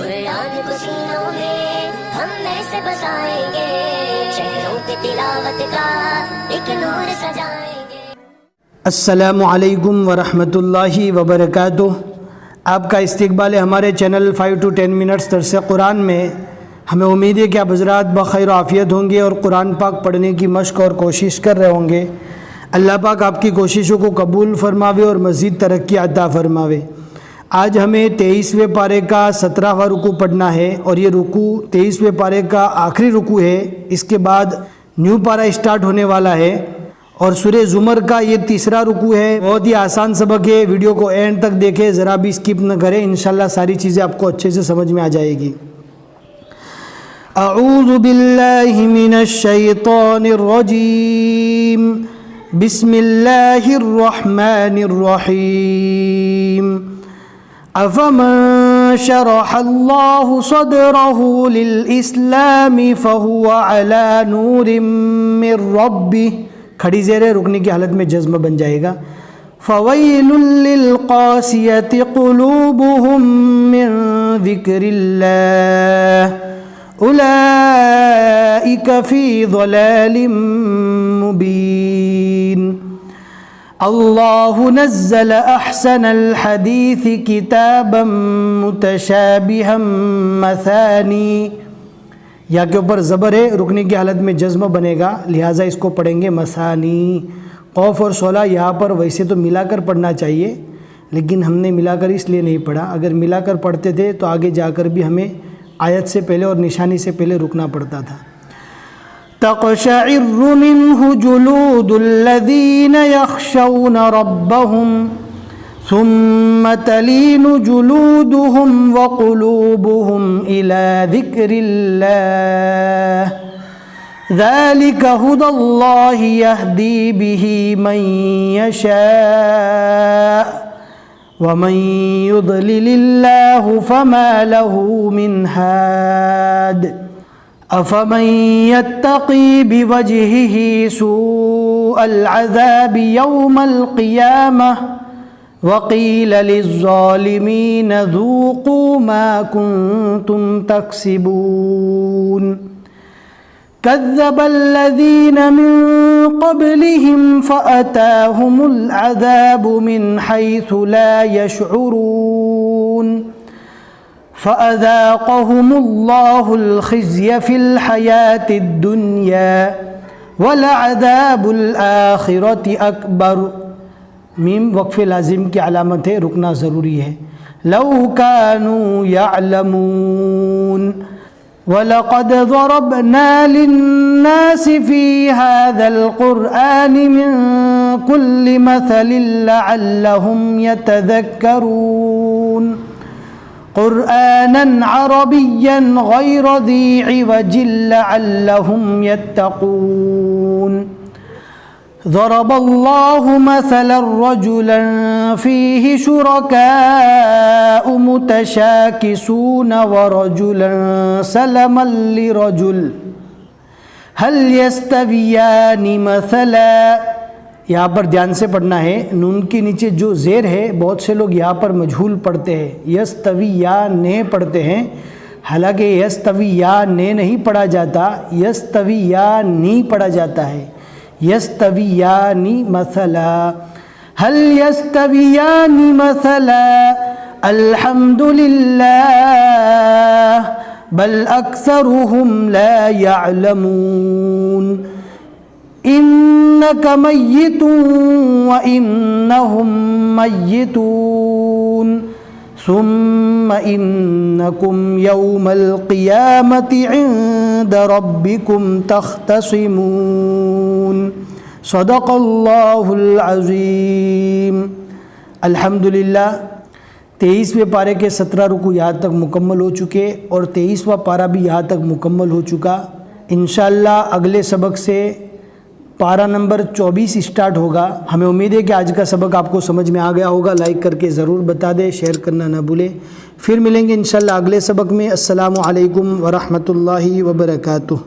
कुरान को सीनों में हम ऐसे बसाएंगे, शहरों पे तिलावत का एक नूर सजाएंगे। अस्सलामु अलैकुम वरहमतुल्लाहि वबरकातुह। आपका इस्तकबाल है हमारे चैनल 5 to 10 मिनट्स दर्स कुरान में। हमें उम्मीद है कि आप हज़रात बखैर आफ़ियत होंगे और कुरान पाक पढ़ने की मश्क और कोशिश कर रहे होंगे। अल्लाह पाक आपकी कोशिशों को कबूल फरमावे और मज़ीद तरक्की अता फरमावे। आज हमें 23वें पारे का 17वां रुकू पढ़ना है और ये रुकू 23वें पारे का आखिरी रुकू है। इसके बाद न्यू पारा स्टार्ट होने वाला है और सूरह ज़ुमर का ये तीसरा रुकू है। बहुत ही आसान सबक है, वीडियो को एंड तक देखें, ज़रा भी स्किप न करें, इंशाल्लाह सारी चीज़ें आपको अच्छे से समझ में आ जाएगी। अऊज़ु बिल्लाहि मिनश शैतानिर रजीम, बिस्मिल्लाहिर रहमानिर रहीम। अफ़मन शरहल्लाहु सदरहु लिल इस्लामी फ़हुवा अला नूरिम मिर रब्बिह। खड़ी ज़ेर है, रुकने की हालत में जज़्म बन जाएगा। फ़वैलुल लिल क़ासियति क़ुलूबुहुम मिन ज़िक्रिल्लाह उलाइका फ़ी ज़लालिम मुबीन। अल्लाहु नज़्ज़ल अहसनल हदीसी किताबम मुतशाबिहम मसानी। या के ऊपर ज़बर है, रुकने की हालत में जज़्म बनेगा, लिहाजा इसको पढ़ेंगे मसानी। क़ौफ़ और सोला यहाँ पर वैसे तो मिलाकर पढ़ना चाहिए, लेकिन हमने मिलाकर इसलिए नहीं पढ़ा। अगर मिलाकर पढ़ते थे तो आगे जाकर भी हमें आयत से पहले और निशानी से पहले रुकना पड़ता था। तक़शइर्रु मिन्हु जुलूदुल्लज़ीन यख़शौन रब्बहुम सुम्म तलीनु जुलूदुहुम व क़ुलूबुहुम इला ज़िक्रिल्लाह ज़ालिका हुदल्लाहि यहदी बिही मन यशा व मन युद्लिलिल्लाहु फमा लहु मिन हाद। अफ़मन यत्तक़ी बिवजहिही सूअल अज़ाबि यौमल क़ियामह वक़ील लिज़्ज़ालिमीन ज़ूक़ू मा कुन्तुम तक्सिबून। कज़्ज़बल्लज़ीन मिन क़ब्लिहिम फ़अताहुमुल अज़ाबु मिन हैसु ला यशዑरून फ़अज़ाक़हुमुल्लाहुल ख़िज़्य फ़िल हयातिद दुनिया वलअज़ाबुल आख़िरति अकबर। मीम वक़फ़े लाजिम की अलामत है, रुकना ज़रूरी है। लौ कानू यअलमून वलक़द ज़रबना लिन्नासि फ़ी हाज़ल क़ुरआनि मिन कुल्लि मसलिन लअल्लहुम यतज़क्करून। क़ुरआनन अरबिय्यन ग़ैर ज़ी इवजिन लअल्लहुम यत्तक़ून। ज़रबल्लाहु मसलन रजुलन फ़ीहि शुरकाअ मुतशाकिसून व रजुलन सलमन लिरजुल हल यस्तवियानि मसला। यहाँ पर ध्यान से पढ़ना है, नून के नीचे जो ज़ेर है, बहुत से लोग यहाँ पर मजहूल पढ़ते हैं, यस्तवियाने पढ़ते हैं। हालांकि यस्तवियाने नहीं पढ़ा जाता, यस्तवियानी पढ़ा जाता है। यस्तवियानी मसला, हल यस्तवियानी मसला अल्हम्दुलिल्लाह बल अक्सरुहुम ला यअलमून। इन्नका मय्यितुन व इन्नहुम मय्यितून सुम्म इन्नकुम यौमल क़ियामति इंद रब्बिकुम तख़्तसिमून। सदक़ल्लाहुल अज़ीम। अल्हम्दुलिल्लाह 23वें पारे के 17 रुकू यहाँ तक मुकम्मल हो चुके और 23वां पारा भी यहाँ तक मुकम्मल हो चुका। इंशाअल्लाह अगले सबक से पारा नंबर 24 स्टार्ट होगा। हमें उम्मीद है कि आज का सबक आपको समझ में आ गया होगा। लाइक करके ज़रूर बता दें, शेयर करना ना भूलें। फिर मिलेंगे इंशाअल्लाह अगले सबक में। अस्सलामु अलैकुम वरहमतुल्लाहि वबरकातुह।